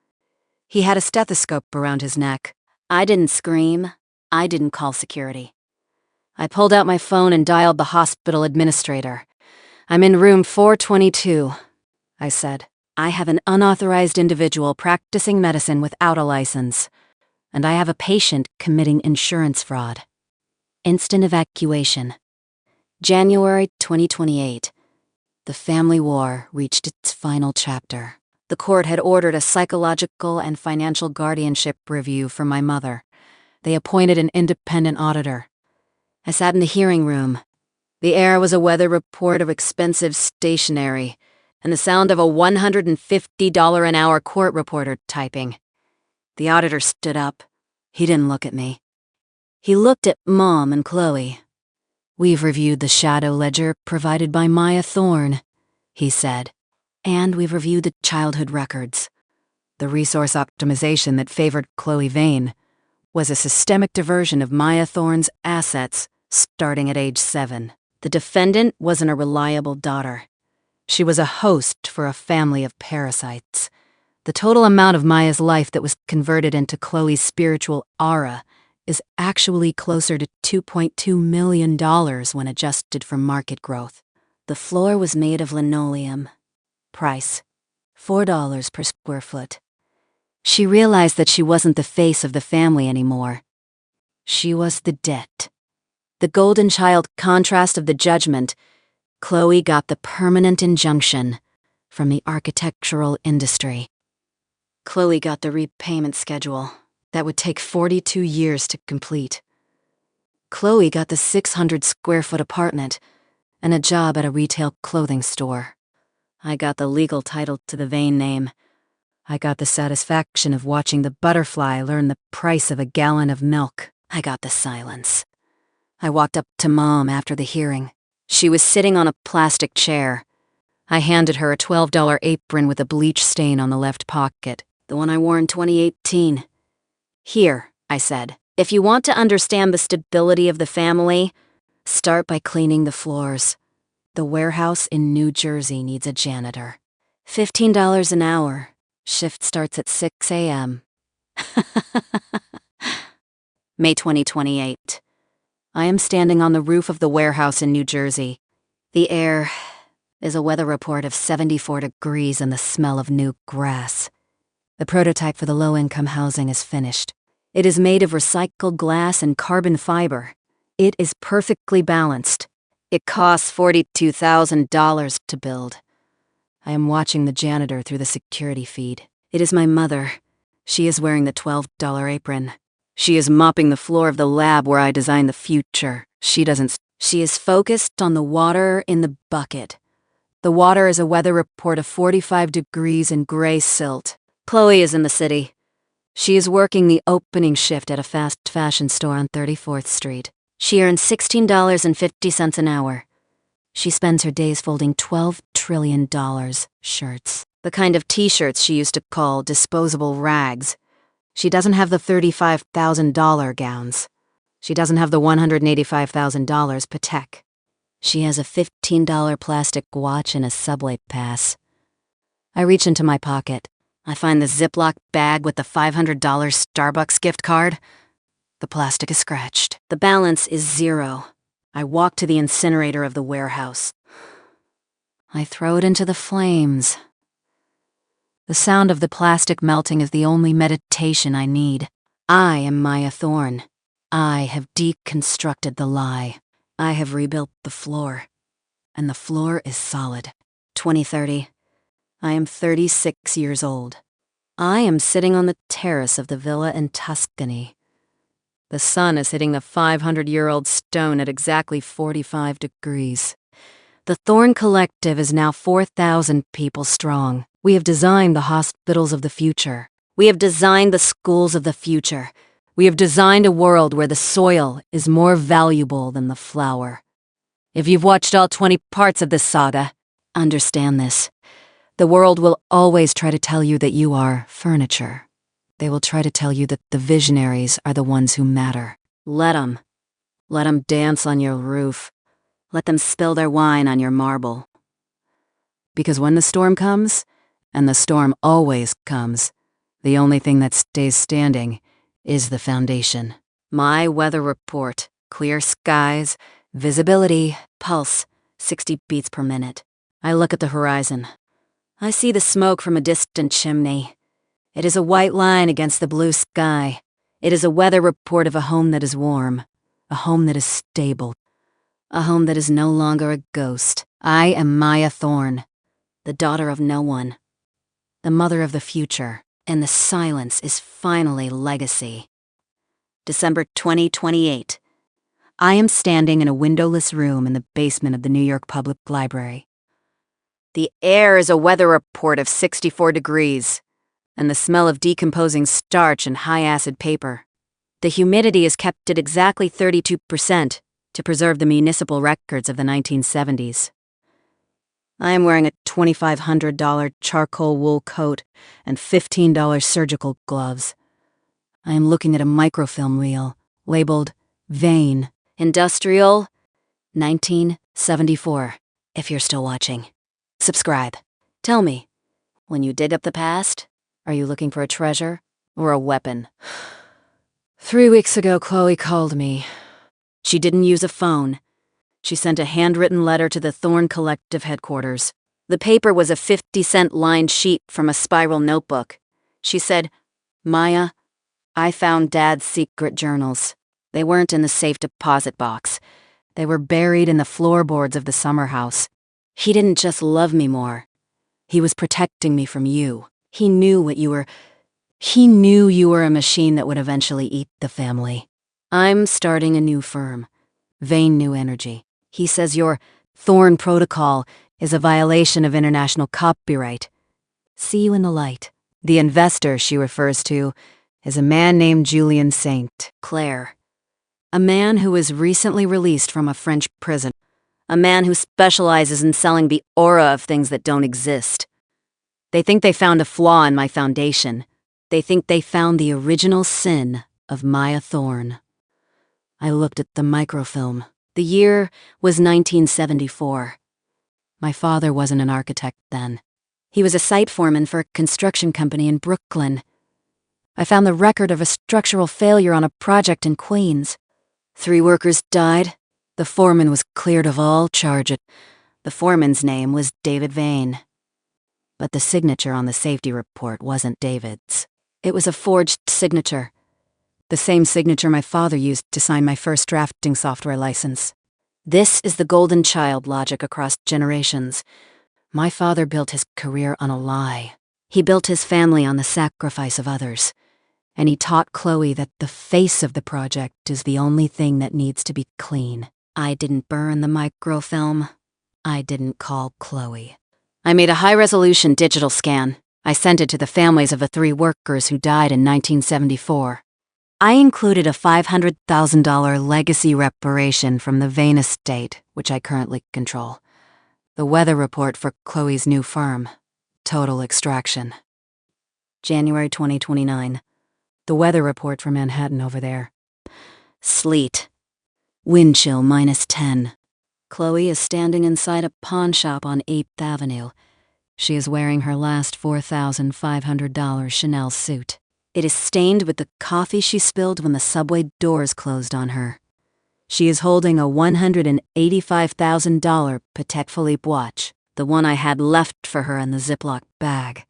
He had a stethoscope around his neck. I didn't scream. I didn't call security. I pulled out my phone and dialed the hospital administrator. "I'm in room 422, I said. "I have an unauthorized individual practicing medicine without a license, and I have a patient committing insurance fraud. Instant evacuation." January 2028. The family war reached its final chapter. The court had ordered a psychological and financial guardianship review for my mother. They appointed an independent auditor. I sat in the hearing room. The air was a weather report of expensive stationery and the sound of a $150 an hour court reporter typing. The auditor stood up. He didn't look at me. He looked at Mom and Chloe. "We've reviewed the shadow ledger provided by Maya Thorne," he said, "and we've reviewed the childhood records. The resource optimization that favored Chloe Vane was a systemic diversion of Maya Thorne's assets starting at age 7. The defendant wasn't a reliable daughter. She was a host for a family of parasites. The total amount of Maya's life that was converted into Chloe's spiritual aura is actually closer to $2.2 million when adjusted for market growth. The floor was made of linoleum. Price, $4 per square foot. She realized that she wasn't the face of the family anymore. She was the debt. The golden child contrast of the judgment. Chloe got the permanent injunction from the architectural industry. Chloe got the repayment schedule that would take 42 years to complete. Chloe got the 600 square foot apartment and a job at a retail clothing store. I got the legal title to the Vane name. I got the satisfaction of watching the butterfly learn the price of a gallon of milk. I got the silence. I walked up to Mom after the hearing. She was sitting on a plastic chair. I handed her a $12 apron with a bleach stain on the left pocket, the one I wore in 2018. "Here," I said, "if you want to understand the stability of the family, start by cleaning the floors. The warehouse in New Jersey needs a janitor. $15 an hour. Shift starts at 6 a.m. May 2028. I am standing on the roof of the warehouse in New Jersey. The air is a weather report of 74 degrees and the smell of new grass. The prototype for the low-income housing is finished. It is made of recycled glass and carbon fiber. It is perfectly balanced. It costs $42,000 to build. I am watching the janitor through the security feed. It is my mother. She is wearing the $12 apron. She is mopping the floor of the lab where I designed the future. She is focused on the water in the bucket. The water is a weather report of 45 degrees and gray silt. Chloe is in the city. She is working the opening shift at a fast fashion store on 34th Street. She earns $16.50 an hour. She spends her days folding $12 trillion shirts. The kind of t-shirts she used to call disposable rags. She doesn't have the $35,000 gowns. She doesn't have the $185,000 Patek. She has a $15 plastic watch and a subway pass. I reach into my pocket. I find the Ziploc bag with the $500 Starbucks gift card. The plastic is scratched. The balance is 0. I walk to the incinerator of the warehouse. I throw it into the flames. The sound of the plastic melting is the only meditation I need. I am Maya Thorne. I have deconstructed the lie. I have rebuilt the floor. And the floor is solid. 2030. I am 36 years old. I am sitting on the terrace of the villa in Tuscany. The sun is hitting the 500-year-old stone at exactly 45 degrees. The Thorne Collective is now 4,000 people strong. We have designed the hospitals of the future. We have designed the schools of the future. We have designed a world where the soil is more valuable than the flower. If you've watched all 20 parts of this saga, understand this. The world will always try to tell you that you are furniture. They will try to tell you that the visionaries are the ones who matter. Let 'em. Let 'em dance on your roof. Let them spill their wine on your marble. Because when the storm comes, and the storm always comes, the only thing that stays standing is the foundation. My weather report: clear skies, visibility, pulse, 60 beats per minute. I look at the horizon. I see the smoke from a distant chimney. It is a white line against the blue sky. It is a weather report of a home that is warm, a home that is stable, a home that is no longer a ghost. I am Maya Thorne, the daughter of no one, the mother of the future, and the silence is finally legacy. December 2028. I am standing in a windowless room in the basement of the New York Public Library. The air is a weather report of 64 degrees, and the smell of decomposing starch and high-acid paper. The humidity is kept at exactly 32% to preserve the municipal records of the 1970s. I am wearing a $2,500 charcoal wool coat and $15 surgical gloves. I am looking at a microfilm reel labeled Vein, Industrial, 1974. If you're still watching, subscribe. Tell me, when you dig up the past, are you looking for a treasure or a weapon? 3 weeks ago, Chloe called me. She didn't use a phone. She sent a handwritten letter to the Thorne Collective headquarters. The paper was a 50-cent lined sheet from a spiral notebook. She said, "Maya, I found Dad's secret journals. They weren't in the safe deposit box. They were buried in the floorboards of the summer house. He didn't just love me more. He was protecting me from you. He knew you were a machine that would eventually eat the family. I'm starting a new firm, Vein New Energy. He says your Thorne Protocol is a violation of international copyright. See you in the light." The investor she refers to is a man named Julian St. Clair, a man who was recently released from a French prison, a man who specializes in selling the aura of things that don't exist. They think they found a flaw in my foundation. They think they found the original sin of Maya Thorne. I looked at the microfilm. The year was 1974. My father wasn't an architect then. He was a site foreman for a construction company in Brooklyn. I found the record of a structural failure on a project in Queens. 3 workers died. The foreman was cleared of all charges. The foreman's name was David Vane. But the signature on the safety report wasn't David's. It was a forged signature. The same signature my father used to sign my first drafting software license. This is the golden child logic across generations. My father built his career on a lie. He built his family on the sacrifice of others. And he taught Chloe that the face of the project is the only thing that needs to be clean. I didn't burn the microfilm. I didn't call Chloe. I made a high-resolution digital scan. I sent it to the families of the 3 workers who died in 1974. I included a $500,000 legacy reparation from the Vane estate, which I currently control. The weather report for Chloe's new firm, Total Extraction. January 2029. The weather report for Manhattan over there. Sleet. Wind chill -10. Chloe is standing inside a pawn shop on 8th Avenue. She is wearing her last $4,500 Chanel suit. It is stained with the coffee she spilled when the subway doors closed on her. She is holding a $185,000 Patek Philippe watch, the one I had left for her in the Ziploc bag.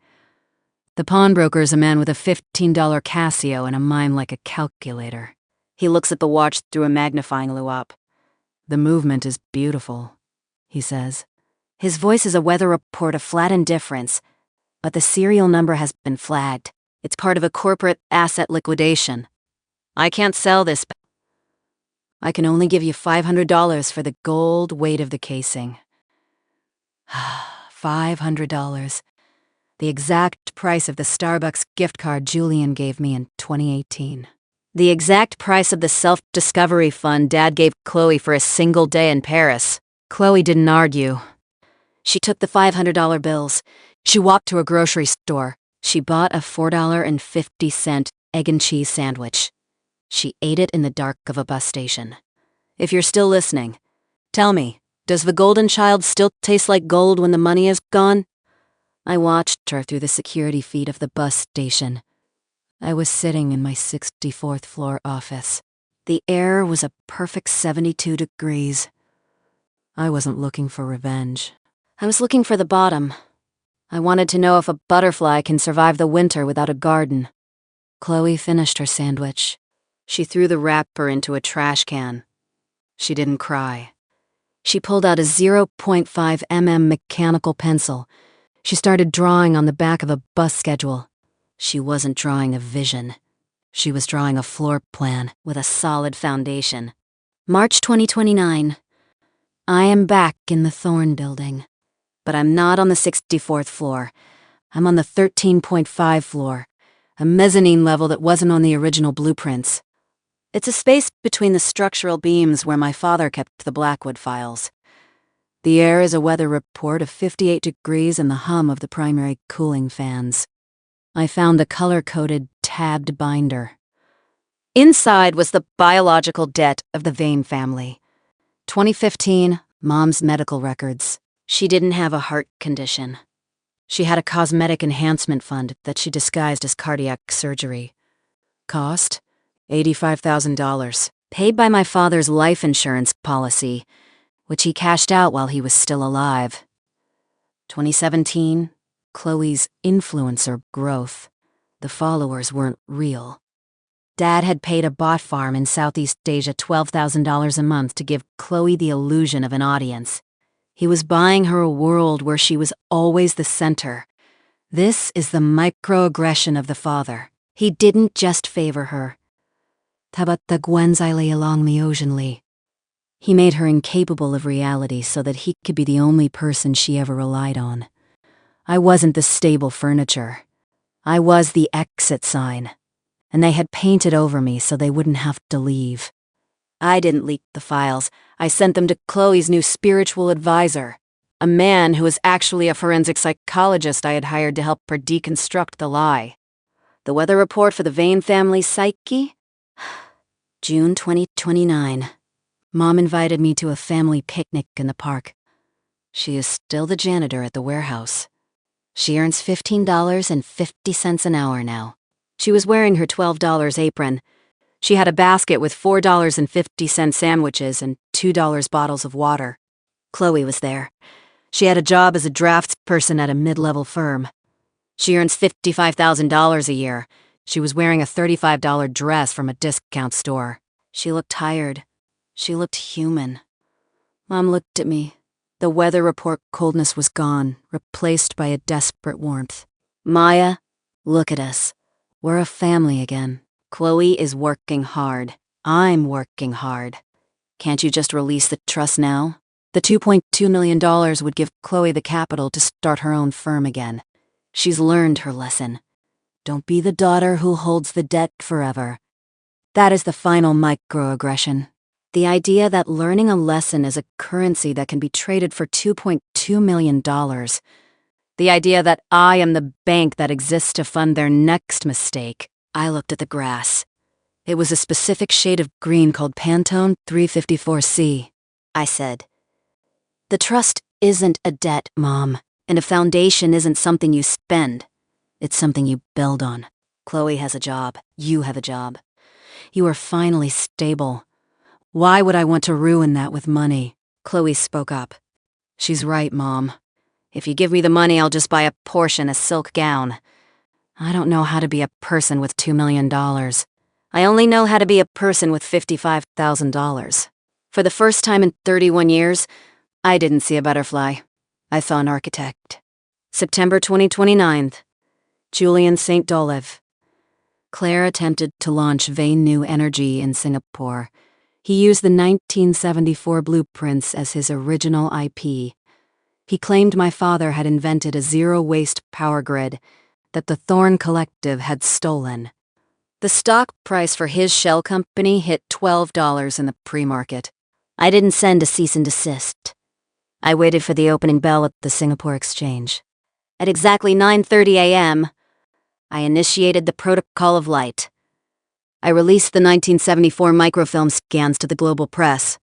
The pawnbroker is a man with a $15 Casio and a mind like a calculator. He looks at the watch through a magnifying loupe. "The movement is beautiful," he says. His voice is a weather report of flat indifference, but the serial number has been flagged. It's part of a corporate asset liquidation. I can't sell this. I can only give you $500 for the gold weight of the casing. $500. The exact price of the Starbucks gift card Julian gave me in 2018. The exact price of the self-discovery fund Dad gave Chloe for a single day in Paris. Chloe didn't argue. She took the $500 bills. She walked to a grocery store. She bought a $4.50 egg and cheese sandwich. She ate it in the dark of a bus station. If you're still listening, tell me, Does the golden child still taste like gold when the money is gone? I watched her through the security feed of the bus station. I was sitting in my 64th floor office. The air was a perfect 72 degrees. I wasn't looking for revenge. I was looking for the bottom. I wanted to know if a butterfly can survive the winter without a garden. Chloe finished her sandwich. She threw the wrapper into a trash can. She didn't cry. She pulled out a 0.5 mm mechanical pencil. She started drawing on the back of a bus schedule. She wasn't drawing a vision. She was drawing a floor plan with a solid foundation. March 2029. I am back in the Thorn building. But I'm not on the 64th floor. I'm on the 13.5 floor, a mezzanine level that wasn't on the original blueprints. It's a space between the structural beams where my father kept the Blackwood files. The air is a weather report of 58 degrees and the hum of the primary cooling fans. I found the color-coded, tabbed binder. Inside was the biological debt of the Vane family. 2015, Mom's medical records. She didn't have a heart condition. She had a cosmetic enhancement fund that she disguised as cardiac surgery. Cost? $85,000. Paid by my father's life insurance policy, which he cashed out while he was still alive. 2017, Chloe's influencer growth. The followers weren't real. Dad had paid a bot farm in Southeast Asia $12,000 a month to give Chloe the illusion of an audience. He was buying her a world where she was always the center. This is the microaggression of the father. He didn't just favor her. Tabatta Gwenzaile along the oceanly. He made her incapable of reality so that he could be the only person she ever relied on. I wasn't the stable furniture. I was the exit sign. And they had painted over me so they wouldn't have to leave. I didn't leak the files. I sent them to Chloe's new spiritual advisor, a man who was actually a forensic psychologist I had hired to help her deconstruct the lie. The weather report for the Vane family's psyche? June 2029. Mom invited me to a family picnic in the park. She is still the janitor at the warehouse. She earns $15.50 an hour now. She was wearing her $12 apron. She had a basket with $4.50 sandwiches and $2 bottles of water. Chloe was there. She had a job as a draftsperson at a mid-level firm. She earns $55,000 a year. She was wearing a $35 dress from a discount store. She looked tired. She looked human. Mom looked at me. The weather report coldness was gone, replaced by a desperate warmth. Maya, look at us. We're a family again. Chloe is working hard. I'm working hard. Can't you just release the trust now? The $2.2 million would give Chloe the capital to start her own firm again. She's learned her lesson. Don't be the daughter who holds the debt forever. That is the final microaggression. The idea that learning a lesson is a currency that can be traded for $2.2 million. The idea that I am the bank that exists to fund their next mistake. I looked at the grass. It was a specific shade of green called Pantone 354C. I said, "The trust isn't a debt, Mom, and a foundation isn't something you spend. It's something you build on. Chloe has a job. You have a job. You are finally stable. Why would I want to ruin that with money?" Chloe spoke up. "She's right, Mom. If you give me the money, I'll just buy a Porsche and a silk gown. I don't know how to be a person with $2 million. I only know how to be a person with $55,000. For the first time in 31 years, I didn't see a butterfly. I saw an architect." September 2029. Julian St. Dolev. Claire attempted to launch Vane New Energy in Singapore. He used the 1974 blueprints as his original IP. He claimed my father had invented a zero-waste power grid that the Thorn Collective had stolen. The stock price for his shell company hit $12 in the pre-market. I didn't send a cease and desist. I waited for the opening bell at the Singapore Exchange. At exactly 9:30 a.m., I initiated the Protocol of Light. I released the 1974 microfilm scans to the global press.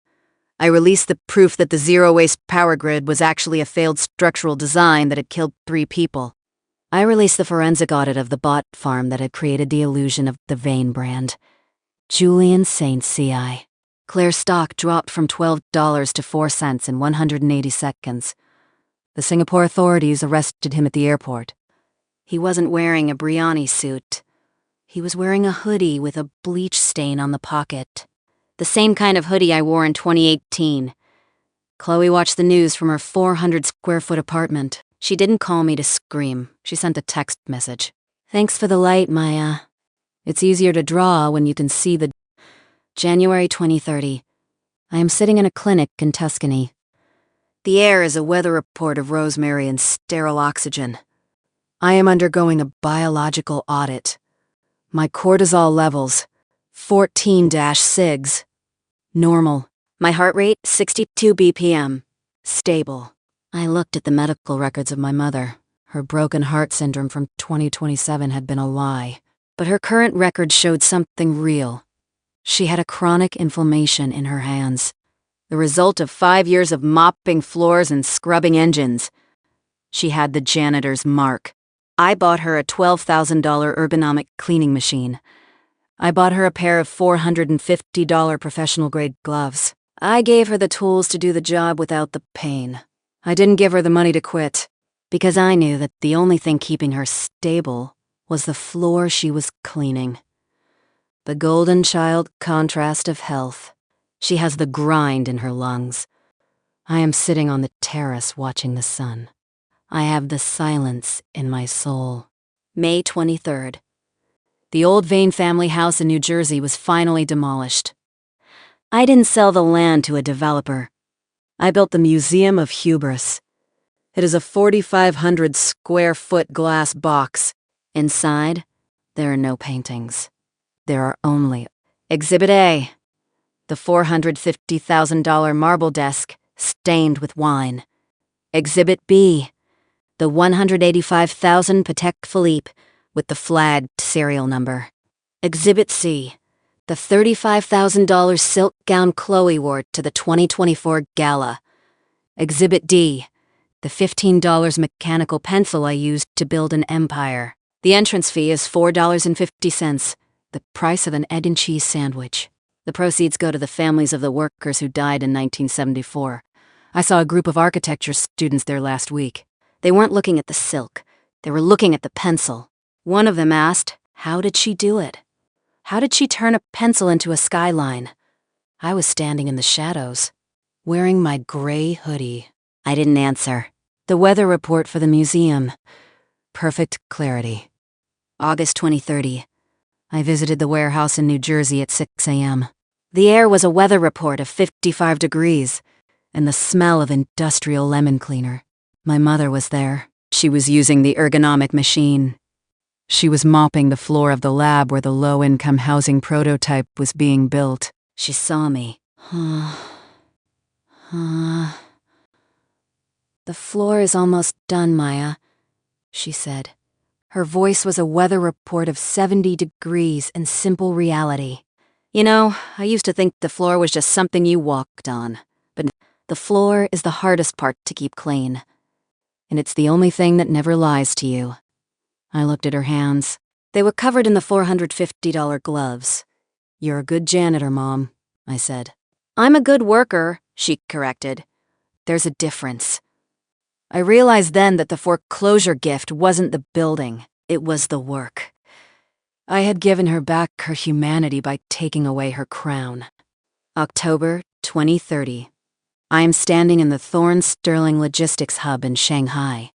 I released the proof that the zero-waste power grid was actually a failed structural design that had killed 3 people. I released the forensic audit of the bot farm that had created the illusion of the Vane brand. Julian St. C.I. Claire's stock dropped from $12 to 4 cents in 180 seconds. The Singapore authorities arrested him at the airport. He wasn't wearing a Brioni suit. He was wearing a hoodie with a bleach stain on the pocket. The same kind of hoodie I wore in 2018. Chloe watched the news from her 400-square-foot apartment. She didn't call me to scream. She sent a text message. "Thanks for the light, Maya. It's easier to draw when you can see the..." January 2030. I am sitting in a clinic in Tuscany. The air is a weather report of rosemary and sterile oxygen. I am undergoing a biological audit. My cortisol levels, 14-SIGs. Normal. My heart rate, 62 BPM. Stable. I looked at the medical records of my mother. Her broken heart syndrome from 2027 had been a lie. But her current record showed something real. She had a chronic inflammation in her hands, the result of 5 years of mopping floors and scrubbing engines. She had the janitor's mark. I bought her a $12,000 ergonomic cleaning machine. I bought her a pair of $450 professional-grade gloves. I gave her the tools to do the job without the pain. I didn't give her the money to quit, because I knew that the only thing keeping her stable was the floor she was cleaning. The golden child contrast of health. She has the grind in her lungs. I am sitting on the terrace watching the sun. I have the silence in my soul. May 23rd. The old Vane family house in New Jersey was finally demolished. I didn't sell the land to a developer. I built the Museum of Hubris. It is a 4,500-square-foot glass box. Inside, there are no paintings. There are only Exhibit A, the $450,000 marble desk stained with wine. Exhibit B, the $185,000 Patek Philippe with the flagged serial number. Exhibit C, the $35,000 silk gown Chloe wore to the 2024 gala. Exhibit D, the $15 mechanical pencil I used to build an empire. The entrance fee is $4.50, the price of an egg and cheese sandwich. The proceeds go to the families of the workers who died in 1974. I saw a group of architecture students there last week. They weren't looking at the silk. They were looking at the pencil. One of them asked, how did she do it? How did she turn a pencil into a skyline? I was standing in the shadows, wearing my gray hoodie. I didn't answer. The weather report for the museum. Perfect clarity. August 2030. I visited the warehouse in New Jersey at 6 a.m. The air was a weather report of 55 degrees, and the smell of industrial lemon cleaner. My mother was there. She was using the ergonomic machine. She was mopping the floor of the lab where the low-income housing prototype was being built. She saw me. The floor is almost done, Maya, she said. Her voice was a weather report of 70 degrees and simple reality. You know, I used to think the floor was just something you walked on, but the floor is the hardest part to keep clean. And it's the only thing that never lies to you. I looked at her hands. They were covered in the $450 gloves. You're a good janitor, Mom, I said. I'm a good worker, she corrected. There's a difference. I realized then that the foreclosure gift wasn't the building, it was the work. I had given her back her humanity by taking away her crown. October 2030. I am standing in the Thorne Sterling Logistics Hub in Shanghai.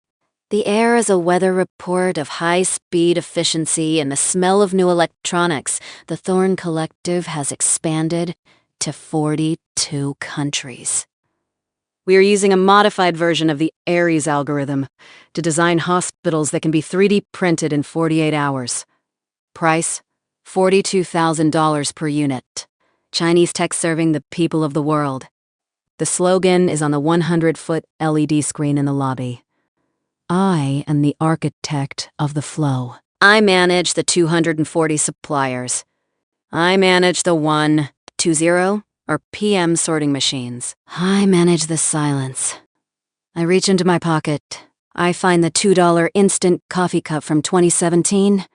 The air is a weather report of high-speed efficiency and the smell of new electronics. The Thorne Collective has expanded to 42 countries. We are using a modified version of the Aries algorithm to design hospitals that can be 3D printed in 48 hours. Price, $42,000 per unit. Chinese tech serving the people of the world. The slogan is on the 100-foot LED screen in the lobby. I am the architect of the flow. I manage the 240 suppliers. I manage the 120 or PM sorting machines. I manage the silence. I reach into my pocket. I find the $2 instant coffee cup from 2017.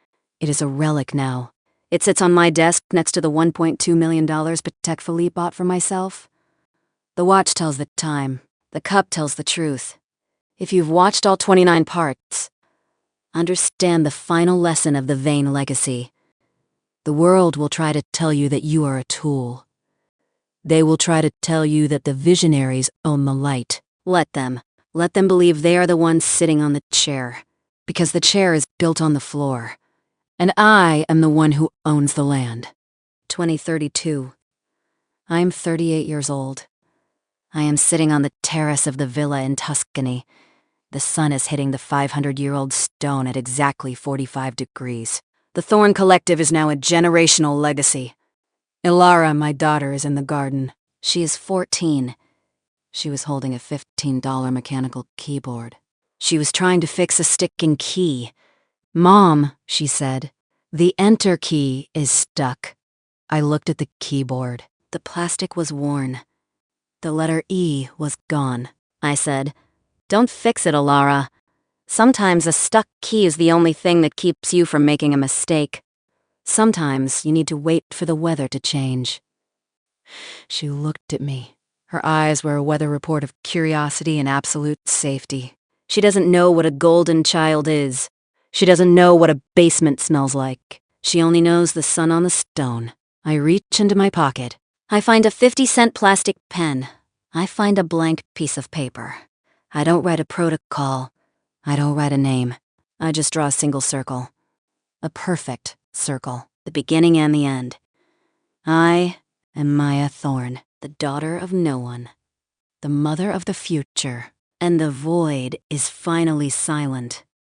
It is a relic now. It sits on my desk next to the $1.2 million Patek Philippe bought for myself. The watch tells the time. The cup tells the truth. If you've watched all 29 parts, understand the final lesson of the vain legacy. The world will try to tell you that you are a tool. They will try to tell you that the visionaries own the light. Let them. Let them believe they are the ones sitting on the chair, because the chair is built on the floor, and I am the one who owns the land. 2032. I'm 38 years old. I am sitting on the terrace of the villa in Tuscany. The sun is hitting the 500-year-old stone at exactly 45 degrees. The Thorn Collective is now a generational legacy. Ilara, my daughter, is in the garden. She is 14. She was holding a $15 mechanical keyboard. She was trying to fix a sticking key. "Mom," she said, "the enter key is stuck." I looked at the keyboard. The plastic was worn. The letter E was gone. I said, "Don't fix it, Ilara. Sometimes a stuck key is the only thing that keeps you from making a mistake. Sometimes you need to wait for the weather to change." She looked at me. Her eyes were a weather report of curiosity and absolute safety. She doesn't know what a golden child is. She doesn't know what a basement smells like. She only knows the sun on the stone. I reach into my pocket. I find a 50-cent plastic pen. I find a blank piece of paper. I don't write a protocol. I don't write a name. I just draw a single circle. A perfect circle. The beginning and the end. I am Maya Thorne, the daughter of no one, the mother of the future, and the void is finally silent.